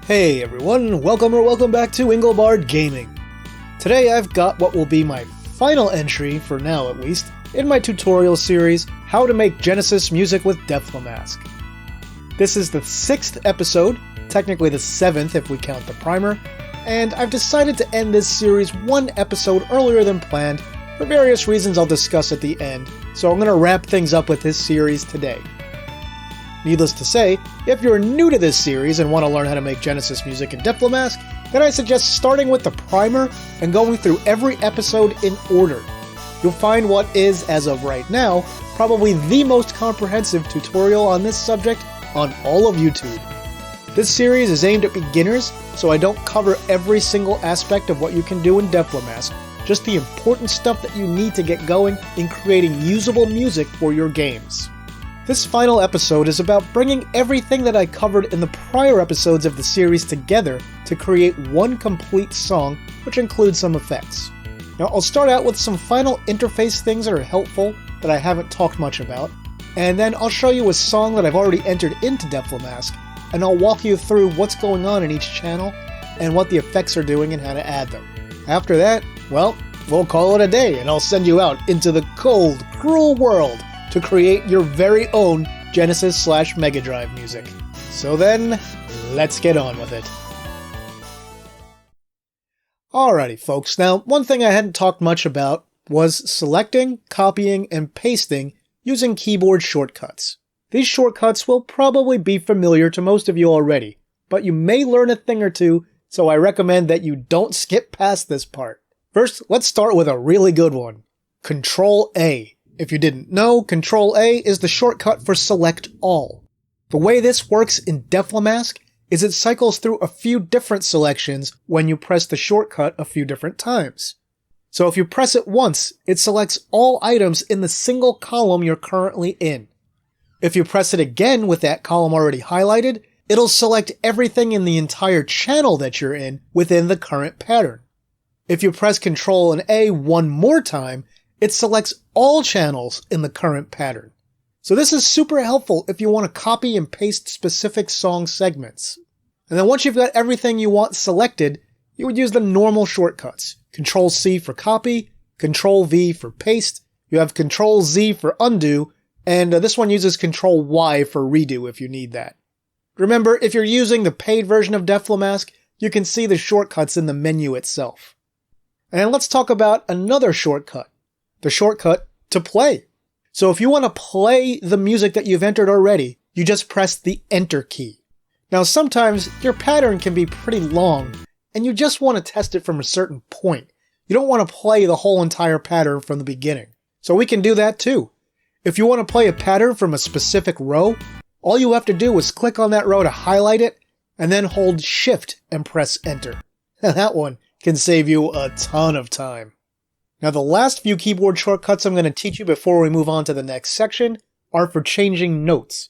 Hey everyone, welcome back to Inglebard Gaming. Today I've got what will be my final entry, for now at least, in my tutorial series, How to Make Genesis Music with Deflemask. This is the 6th episode, technically the 7th if we count the primer, and I've decided to end this series one episode earlier than planned for various reasons I'll discuss at the end, so I'm going to wrap things up with this series today. Needless to say, if you're new to this series and want to learn how to make Genesis music in Deflemask, then I suggest starting with the primer and going through every episode in order. You'll find what is, as of right now, probably the most comprehensive tutorial on this subject on all of YouTube. This series is aimed at beginners, so I don't cover every single aspect of what you can do in Deflemask, just the important stuff that you need to get going in creating usable music for your games. This final episode is about bringing everything that I covered in the prior episodes of the series together to create one complete song, which includes some effects. Now, I'll start out with some final interface things that are helpful that I haven't talked much about, and then I'll show you a song that I've already entered into Deflemask, and I'll walk you through what's going on in each channel and what the effects are doing and how to add them. After that, well, we'll call it a day, and I'll send you out into the cold, cruel world to create your very own Genesis/Mega Drive music. So then, let's get on with it. Alrighty folks, now one thing I hadn't talked much about was selecting, copying, and pasting using keyboard shortcuts. These shortcuts will probably be familiar to most of you already, but you may learn a thing or two, so I recommend that you don't skip past this part. First, let's start with a really good one. Control-A. If you didn't know, Control-A is the shortcut for Select All. The way this works in Deflemask is it cycles through a few different selections when you press the shortcut a few different times. So if you press it once, it selects all items in the single column you're currently in. If you press it again with that column already highlighted, it'll select everything in the entire channel that you're in within the current pattern. If you press Control and A one more time, it selects all channels in the current pattern. So this is super helpful if you want to copy and paste specific song segments. And then once you've got everything you want selected, you would use the normal shortcuts. Control-C for copy, Control-V for paste, you have Control-Z for undo, and this one uses Control-Y for redo if you need that. Remember, if you're using the paid version of Deflemask, you can see the shortcuts in the menu itself. And let's talk about another shortcut. The shortcut to play. So if you want to play the music that you've entered already, you just press the Enter key. Now sometimes your pattern can be pretty long, and you just want to test it from a certain point. You don't want to play the whole entire pattern from the beginning. So we can do that too. If you want to play a pattern from a specific row, all you have to do is click on that row to highlight it, and then hold Shift and press Enter. That one can save you a ton of time. Now the last few keyboard shortcuts I'm going to teach you before we move on to the next section are for changing notes.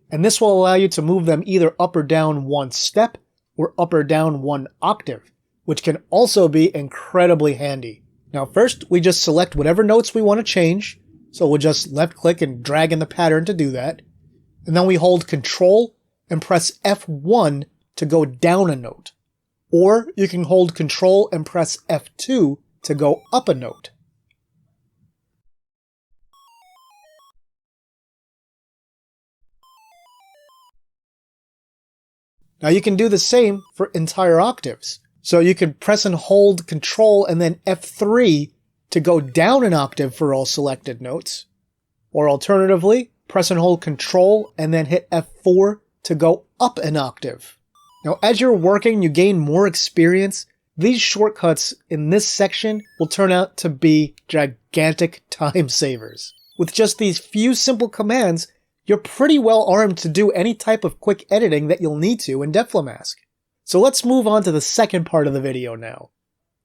And this will allow you to move them either up or down one step or up or down one octave, which can also be incredibly handy. Now first, we just select whatever notes we want to change. So we'll just left click and drag in the pattern to do that. And then we hold Control and press F1 to go down a note. Or you can hold Control and press F2 to go up a note. Now you can do the same for entire octaves. So you can press and hold Control and then F3 to go down an octave for all selected notes. Or alternatively, press and hold Control and then hit F4 to go up an octave. Now as you're working, you gain more experience. These shortcuts in this section will turn out to be gigantic time savers. With just these few simple commands, you're pretty well armed to do any type of quick editing that you'll need to in Deflemask. So let's move on to the second part of the video now.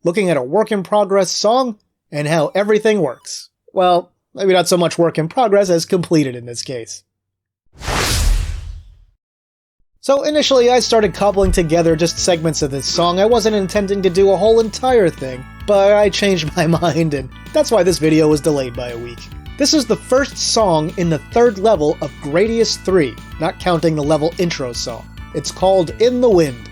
Looking at a work-in-progress song and how everything works. Well, maybe not so much work in progress as completed in this case. So initially I started cobbling together just segments of this song. I wasn't intending to do a whole entire thing, but I changed my mind and that's why this video was delayed by a week. This is the first song in the third level of Gradius 3, not counting the level intro song. It's called In the Wind.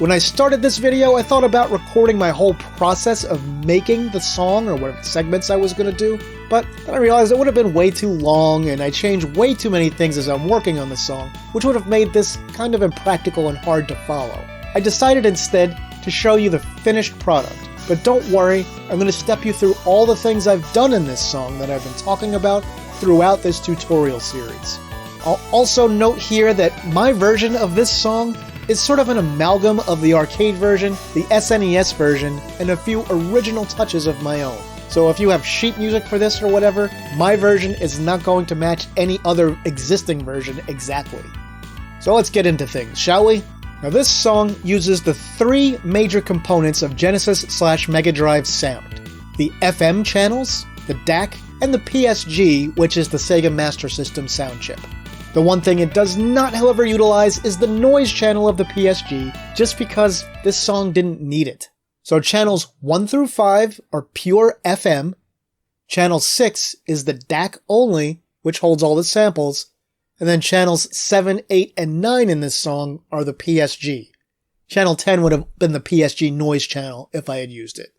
When I started this video, I thought about recording my whole process of making the song or whatever segments I was going to do, but then I realized it would have been way too long and I changed way too many things as I'm working on the song, which would have made this kind of impractical and hard to follow. I decided instead to show you the finished product, but don't worry, I'm going to step you through all the things I've done in this song that I've been talking about throughout this tutorial series. I'll also note here that my version of this song is sort of an amalgam of the arcade version, the SNES version, and a few original touches of my own. So if you have sheet music for this or whatever, my version is not going to match any other existing version exactly. So let's get into things, shall we? Now this song uses the three major components of Genesis/Mega Drive sound: the FM channels, the DAC, and the PSG, which is the Sega Master System sound chip. The one thing it does not, however, utilize is the noise channel of the PSG, just because this song didn't need it. So channels 1 through 5 are pure FM, channel 6 is the DAC only, which holds all the samples, and then channels 7, 8, and 9 in this song are the PSG. Channel 10 would have been the PSG noise channel if I had used it.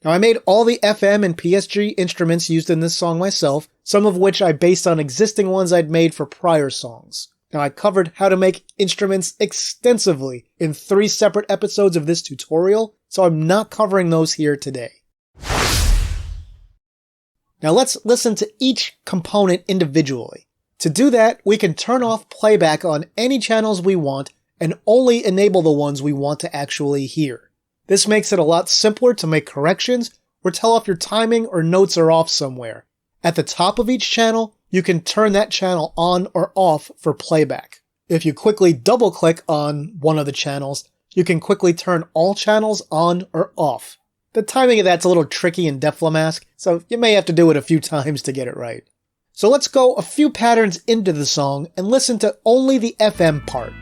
Now I made all the FM and PSG instruments used in this song myself, some of which I based on existing ones I'd made for prior songs. Now I covered how to make instruments extensively in 3 separate episodes of this tutorial, so I'm not covering those here today. Now let's listen to each component individually. To do that, we can turn off playback on any channels we want and only enable the ones we want to actually hear. This makes it a lot simpler to make corrections or tell if your timing or notes are off somewhere. At the top of each channel, you can turn that channel on or off for playback. If you quickly double-click on one of the channels, you can quickly turn all channels on or off. The timing of that's a little tricky in Deflemask, so you may have to do it a few times to get it right. So let's go a few patterns into the song and listen to only the FM part.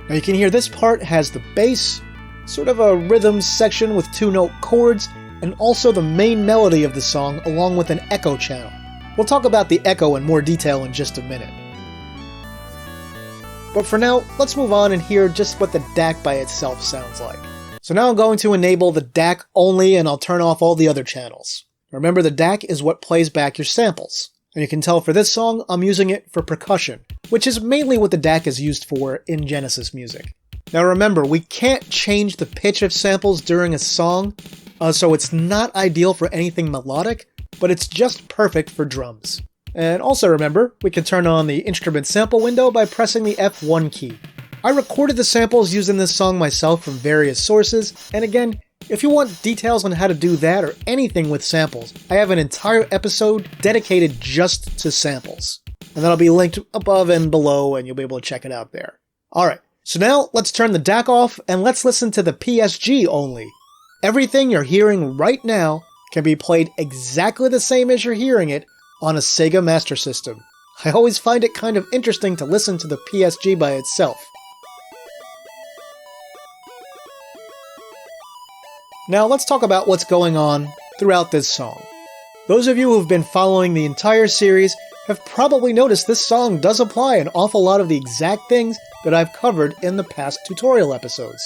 Now you can hear this part has the bass, sort of a rhythm section with 2-note chords, and also the main melody of the song along with an echo channel. We'll talk about the echo in more detail in just a minute. But for now, let's move on and hear just what the DAC by itself sounds like. So now I'm going to enable the DAC only and I'll turn off all the other channels. Remember, the DAC is what plays back your samples. And you can tell for this song, I'm using it for percussion, which is mainly what the DAC is used for in Genesis music. Now remember, we can't change the pitch of samples during a song, so it's not ideal for anything melodic, but it's just perfect for drums. And also remember, we can turn on the instrument sample window by pressing the F1 key. I recorded the samples using this song myself from various sources, and again, if you want details on how to do that or anything with samples, I have an entire episode dedicated just to samples. And that'll be linked above and below and you'll be able to check it out there. Alright, so now let's turn the DAC off and let's listen to the PSG only. Everything you're hearing right now can be played exactly the same as you're hearing it on a Sega Master System. I always find it kind of interesting to listen to the PSG by itself. Now let's talk about what's going on throughout this song. Those of you who've been following the entire series have probably noticed this song does apply an awful lot of the exact things that I've covered in the past tutorial episodes.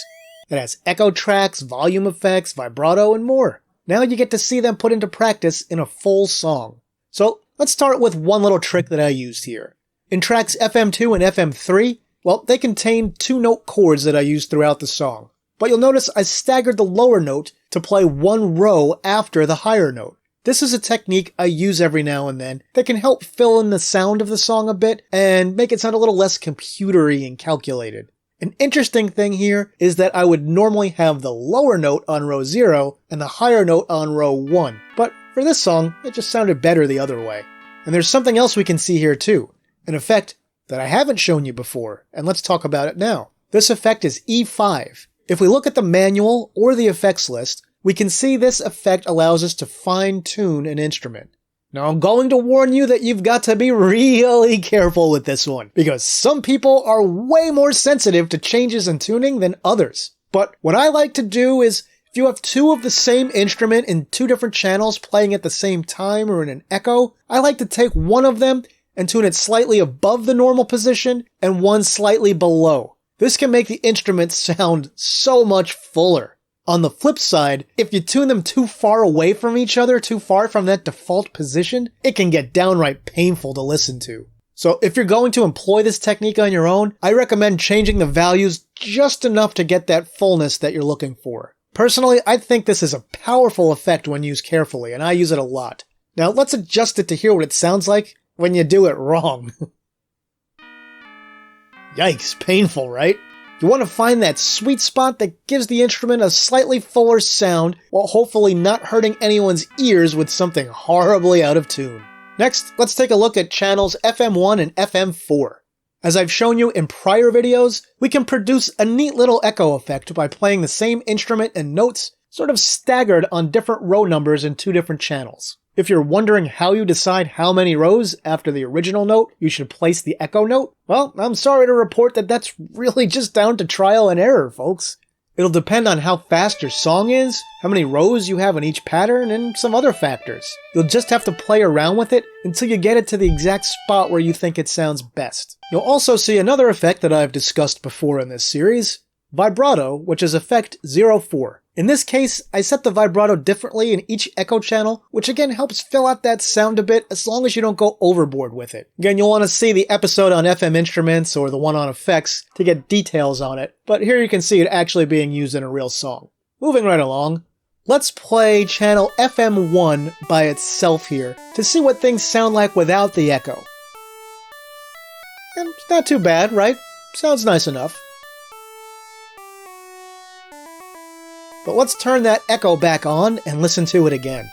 It has echo tracks, volume effects, vibrato, and more. Now you get to see them put into practice in a full song. So let's start with one little trick that I used here. In tracks FM2 and FM3, well, they contain 2-note chords that I used throughout the song. But you'll notice I staggered the lower note to play one row after the higher note. This is a technique I use every now and then that can help fill in the sound of the song a bit and make it sound a little less computery and calculated. An interesting thing here is that I would normally have the lower note on row 0 and the higher note on row 1, but for this song, it just sounded better the other way. And there's something else we can see here too, an effect that I haven't shown you before, and let's talk about it now. This effect is E5. If we look at the manual or the effects list, we can see this effect allows us to fine-tune an instrument. Now I'm going to warn you that you've got to be really careful with this one, because some people are way more sensitive to changes in tuning than others. But what I like to do is, if you have two of the same instrument in two different channels playing at the same time or in an echo, I like to take one of them and tune it slightly above the normal position and one slightly below. This can make the instrument sound so much fuller. On the flip side, if you tune them too far away from each other, too far from that default position, it can get downright painful to listen to. So if you're going to employ this technique on your own, I recommend changing the values just enough to get that fullness that you're looking for. Personally, I think this is a powerful effect when used carefully, and I use it a lot. Now let's adjust it to hear what it sounds like when you do it wrong. Yikes, painful, right? You want to find that sweet spot that gives the instrument a slightly fuller sound while hopefully not hurting anyone's ears with something horribly out of tune. Next, let's take a look at channels FM1 and FM4. As I've shown you in prior videos, we can produce a neat little echo effect by playing the same instrument and notes sort of staggered on different row numbers in two different channels. If you're wondering how you decide how many rows after the original note you should place the echo note, well, I'm sorry to report that that's really just down to trial and error, folks. It'll depend on how fast your song is, how many rows you have in each pattern, and some other factors. You'll just have to play around with it until you get it to the exact spot where you think it sounds best. You'll also see another effect that I've discussed before in this series, vibrato, which is effect 04. In this case, I set the vibrato differently in each echo channel, which again helps fill out that sound a bit as long as you don't go overboard with it. Again, you'll want to see the episode on FM instruments or the one on effects to get details on it, but here you can see it actually being used in a real song. Moving right along, let's play channel FM1 by itself here to see what things sound like without the echo. And it's not too bad, right? Sounds nice enough. But let's turn that echo back on and listen to it again.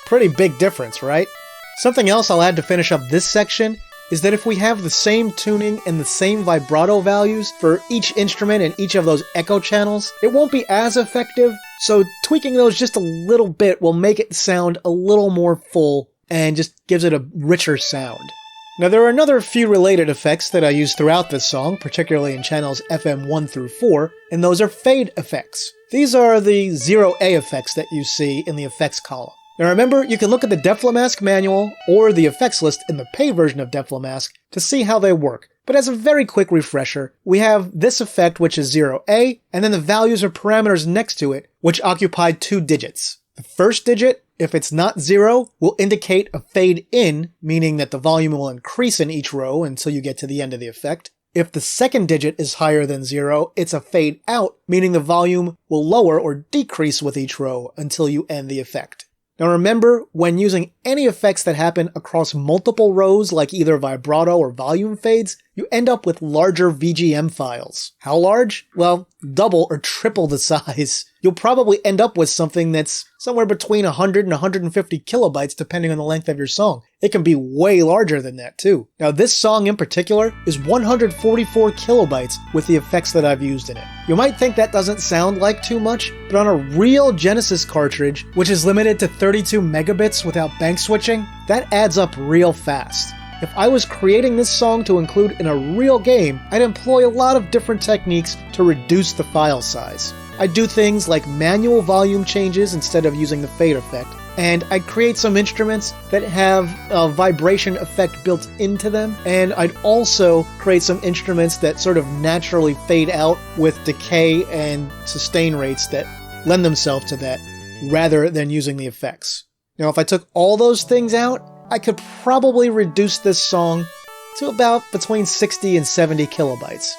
Pretty big difference, right? Something else I'll add to finish up this section is that if we have the same tuning and the same vibrato values for each instrument in each of those echo channels, it won't be as effective, so tweaking those just a little bit will make it sound a little more full and just gives it a richer sound. Now there are another few related effects that I use throughout this song, particularly in channels FM 1 through 4, and those are fade effects. These are the 0A effects that you see in the effects column. Now remember, you can look at the Deflemask manual or the effects list in the paid version of Deflemask to see how they work. But as a very quick refresher, we have this effect which is 0A, and then the values or parameters next to it which occupy 2 digits. The first digit, if it's not 0, will indicate a fade in, meaning that the volume will increase in each row until you get to the end of the effect. If the second digit is higher than 0, it's a fade out, meaning the volume will lower or decrease with each row until you end the effect. Now remember, when using any effects that happen across multiple rows like either vibrato or volume fades, you end up with larger VGM files. How large? Well, double or triple the size. You'll probably end up with something that's somewhere between 100 and 150 kilobytes depending on the length of your song. It can be way larger than that too. Now this song in particular is 144 kilobytes with the effects that I've used in it. You might think that doesn't sound like too much, but on a real Genesis cartridge, which is limited to 32 megabits without bank switching, that adds up real fast. If I was creating this song to include in a real game, I'd employ a lot of different techniques to reduce the file size. I'd do things like manual volume changes instead of using the fade effect, and I'd create some instruments that have a vibration effect built into them, and I'd also create some instruments that sort of naturally fade out with decay and sustain rates that lend themselves to that, rather than using the effects. Now if I took all those things out, I could probably reduce this song to about between 60 and 70 kilobytes.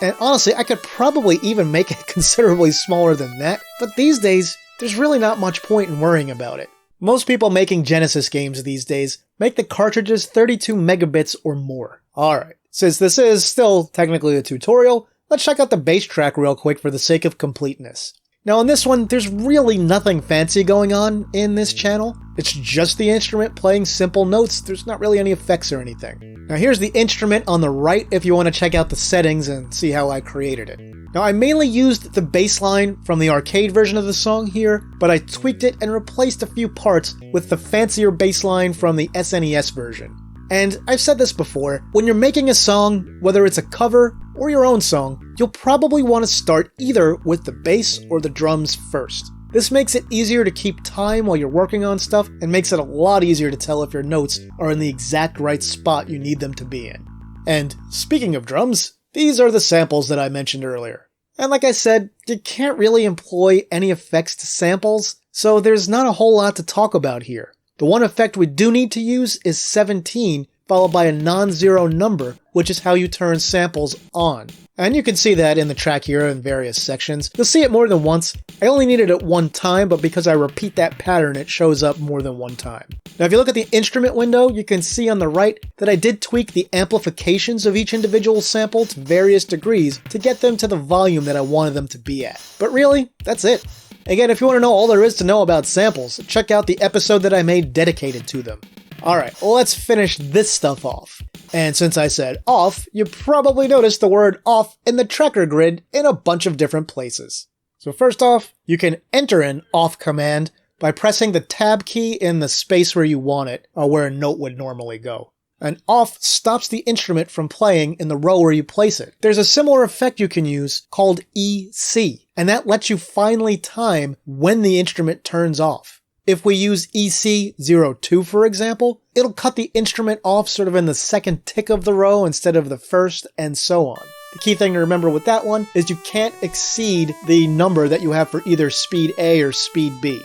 And honestly, I could probably even make it considerably smaller than that, but these days, there's really not much point in worrying about it. Most people making Genesis games these days make the cartridges 32 megabits or more. Alright, since this is still technically a tutorial, let's check out the bass track real quick for the sake of completeness. Now on this one, there's really nothing fancy going on in this channel. It's just the instrument playing simple notes. There's not really any effects or anything. Now here's the instrument on the right if you want to check out the settings and see how I created it. Now I mainly used the bass line from the arcade version of the song here, but I tweaked it and replaced a few parts with the fancier bass line from the SNES version. And I've said this before, when you're making a song, whether it's a cover or your own song, you'll probably want to start either with the bass or the drums first. This makes it easier to keep time while you're working on stuff and makes it a lot easier to tell if your notes are in the exact right spot you need them to be in. And speaking of drums, these are the samples that I mentioned earlier. And like I said, you can't really employ any effects to samples, so there's not a whole lot to talk about here. The one effect we do need to use is 17, followed by a non-zero number, which is how you turn samples on. And you can see that in the track here in various sections. You'll see it more than once. I only needed it one time, but because I repeat that pattern, it shows up more than one time. Now, if you look at the instrument window, you can see on the right that I did tweak the amplifications of each individual sample to various degrees to get them to the volume that I wanted them to be at. But really, that's it. Again, if you want to know all there is to know about samples, check out the episode that I made dedicated to them. Alright, well, let's finish this stuff off. And since I said off, you probably noticed the word off in the tracker grid in a bunch of different places. So first off, you can enter an off command by pressing the tab key in the space where you want it, or where a note would normally go. And off stops the instrument from playing in the row where you place it. There's a similar effect you can use called EC, and that lets you finally time when the instrument turns off. If we use EC02, for example, it'll cut the instrument off sort of in the second tick of the row instead of the first, and so on. The key thing to remember with that one is you can't exceed the number that you have for either speed A or speed B.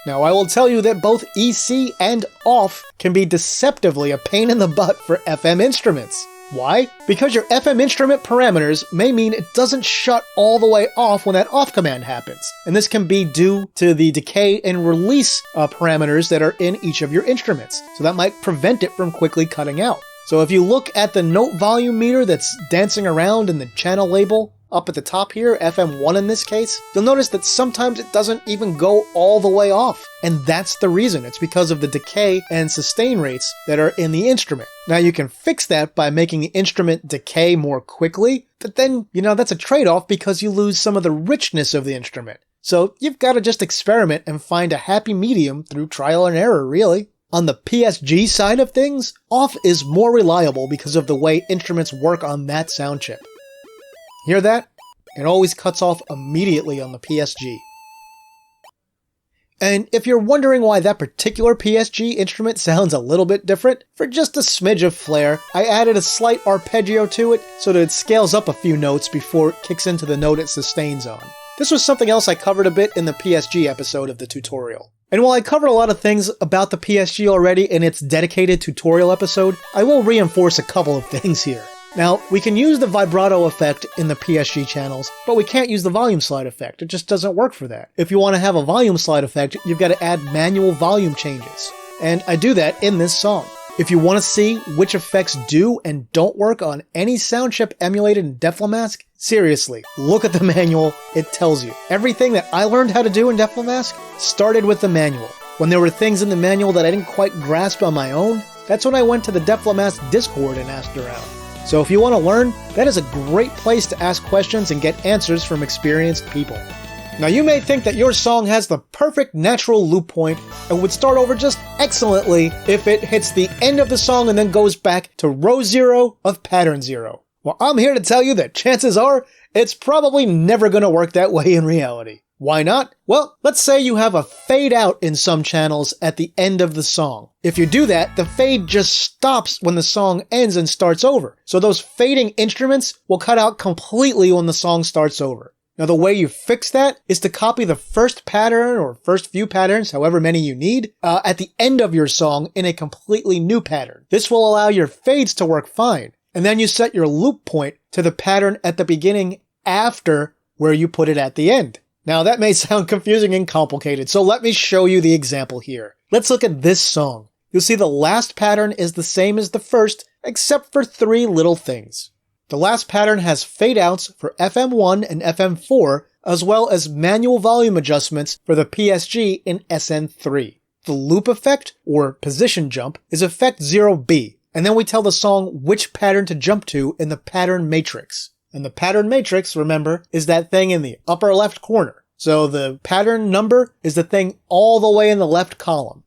Now, I will tell you that both EC and off can be deceptively a pain in the butt for FM instruments. Why? Because your FM instrument parameters may mean it doesn't shut all the way off when that off command happens. And this can be due to the decay and release parameters that are in each of your instruments. So that might prevent it from quickly cutting out. So if you look at the note volume meter that's dancing around in the channel label up at the top here, FM1 in this case, you'll notice that sometimes it doesn't even go all the way off. And that's the reason. It's because of the decay and sustain rates that are in the instrument. Now you can fix that by making the instrument decay more quickly, but then, that's a trade-off because you lose some of the richness of the instrument. So you've got to just experiment and find a happy medium through trial and error, really. On the PSG side of things, off is more reliable because of the way instruments work on that sound chip. Hear that? It always cuts off immediately on the PSG. And if you're wondering why that particular PSG instrument sounds a little bit different, for just a smidge of flair, I added a slight arpeggio to it so that it scales up a few notes before it kicks into the note it sustains on. This was something else I covered a bit in the PSG episode of the tutorial. And while I covered a lot of things about the PSG already in its dedicated tutorial episode, I will reinforce a couple of things here. Now, we can use the vibrato effect in the PSG channels, but we can't use the volume slide effect. It just doesn't work for that. If you want to have a volume slide effect, you've got to add manual volume changes. And I do that in this song. If you want to see which effects do and don't work on any sound chip emulated in Deflemask, seriously, look at the manual. It tells you. Everything that I learned how to do in Deflemask started with the manual. When there were things in the manual that I didn't quite grasp on my own, that's when I went to the Deflemask Discord and asked around. So if you want to learn, that is a great place to ask questions and get answers from experienced people. Now you may think that your song has the perfect natural loop point and would start over just excellently if it hits the end of the song and then goes back to row 0 of pattern 0. Well, I'm here to tell you that chances are it's probably never going to work that way in reality. Why not? Well, let's say you have a fade out in some channels at the end of the song. If you do that, the fade just stops when the song ends and starts over. So those fading instruments will cut out completely when the song starts over. Now the way you fix that is to copy the first pattern or first few patterns, however many you need, at the end of your song in a completely new pattern. This will allow your fades to work fine. And then you set your loop point to the pattern at the beginning after where you put it at the end. Now that may sound confusing and complicated, so let me show you the example here. Let's look at this song. You'll see the last pattern is the same as the first, except for 3 little things. The last pattern has fade outs for FM1 and FM4, as well as manual volume adjustments for the PSG in SN3. The loop effect, or position jump, is effect 0B, and then we tell the song which pattern to jump to in the pattern matrix. And the pattern matrix, remember, is that thing in the upper left corner. So the pattern number is the thing all the way in the left column.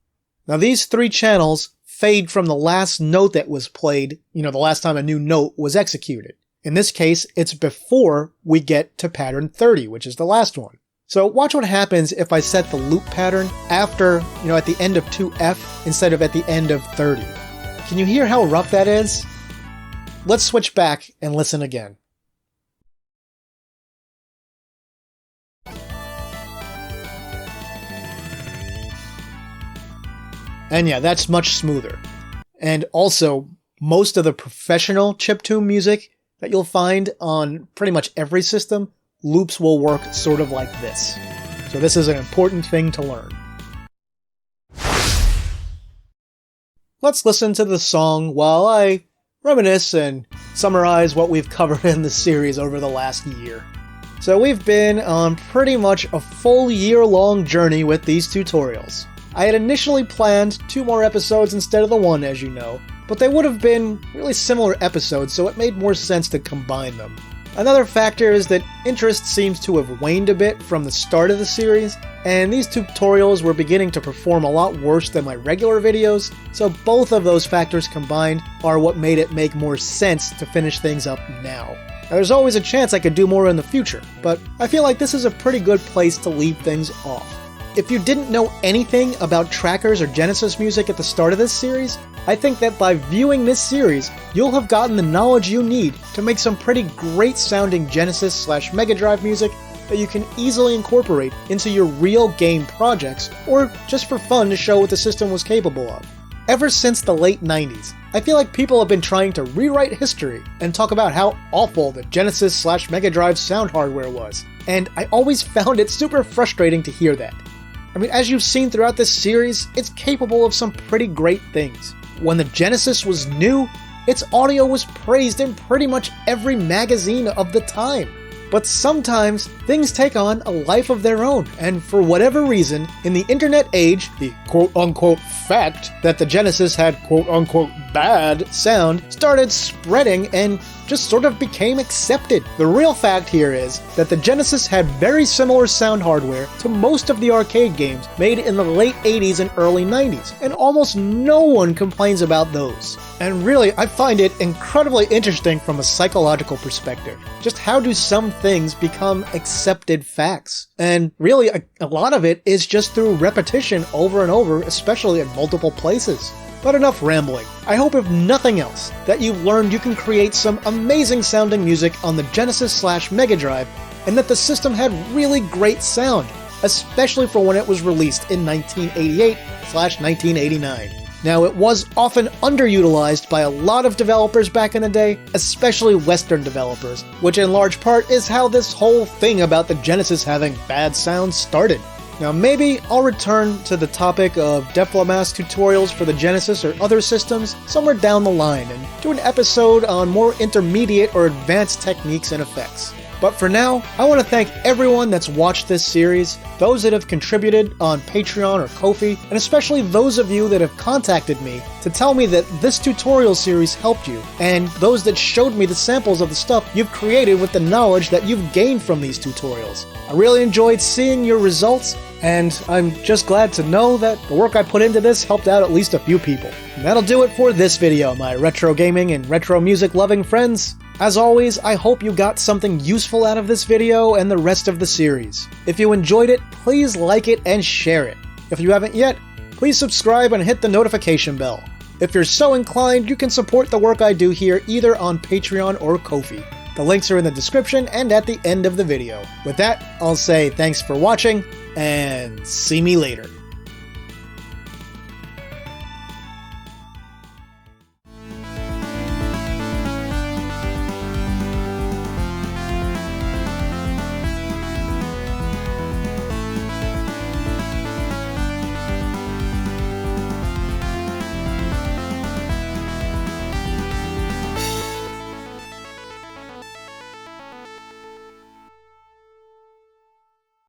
Now these 3 channels fade from the last note that was played, the last time a new note was executed. In this case, it's before we get to pattern 30, which is the last one. So watch what happens if I set the loop pattern after, at the end of 2F instead of at the end of 30. Can you hear how rough that is? Let's switch back and listen again. And yeah, that's much smoother. And also, most of the professional chiptune music that you'll find on pretty much every system, loops will work sort of like this. So this is an important thing to learn. Let's listen to the song while I reminisce and summarize what we've covered in the series over the last year. So we've been on pretty much a full year-long journey with these tutorials. I had initially planned 2 more episodes instead of the 1, as you know, but they would have been really similar episodes, so it made more sense to combine them. Another factor is that interest seems to have waned a bit from the start of the series, and these tutorials were beginning to perform a lot worse than my regular videos, so both of those factors combined are what made it make more sense to finish things up now. Now, there's always a chance I could do more in the future, but I feel like this is a pretty good place to leave things off. If you didn't know anything about trackers or Genesis music at the start of this series, I think that by viewing this series, you'll have gotten the knowledge you need to make some pretty great sounding Genesis/Mega Drive music that you can easily incorporate into your real game projects, or just for fun to show what the system was capable of. Ever since the late 90s, I feel like people have been trying to rewrite history and talk about how awful the Genesis/Mega Drive sound hardware was, and I always found it super frustrating to hear that. I mean, as you've seen throughout this series, it's capable of some pretty great things. When the Genesis was new, its audio was praised in pretty much every magazine of the time. But sometimes, things take on a life of their own, and for whatever reason, in the internet age, the quote-unquote fact that the Genesis had quote-unquote bad sound started spreading and just sort of became accepted. The real fact here is that the Genesis had very similar sound hardware to most of the arcade games made in the late 80s and early 90s, and almost no one complains about those. And really, I find it incredibly interesting from a psychological perspective. Just how do some things become accepted facts? And really, a lot of it is just through repetition over and over, especially in multiple places. But enough rambling. I hope if nothing else, that you've learned you can create some amazing sounding music on the Genesis/Mega Drive, and that the system had really great sound, especially for when it was released in 1988/1989. Now, it was often underutilized by a lot of developers back in the day, especially Western developers, which in large part is how this whole thing about the Genesis having bad sound started. Now, maybe I'll return to the topic of Deflemask tutorials for the Genesis or other systems somewhere down the line and do an episode on more intermediate or advanced techniques and effects. But for now, I want to thank everyone that's watched this series, those that have contributed on Patreon or Ko-fi, and especially those of you that have contacted me to tell me that this tutorial series helped you, and those that showed me the samples of the stuff you've created with the knowledge that you've gained from these tutorials. I really enjoyed seeing your results, and I'm just glad to know that the work I put into this helped out at least a few people. And that'll do it for this video, my retro gaming and retro music loving friends. As always, I hope you got something useful out of this video and the rest of the series. If you enjoyed it, please like it and share it. If you haven't yet, please subscribe and hit the notification bell. If you're so inclined, you can support the work I do here either on Patreon or Ko-fi. The links are in the description and at the end of the video. With that, I'll say thanks for watching, and see me later.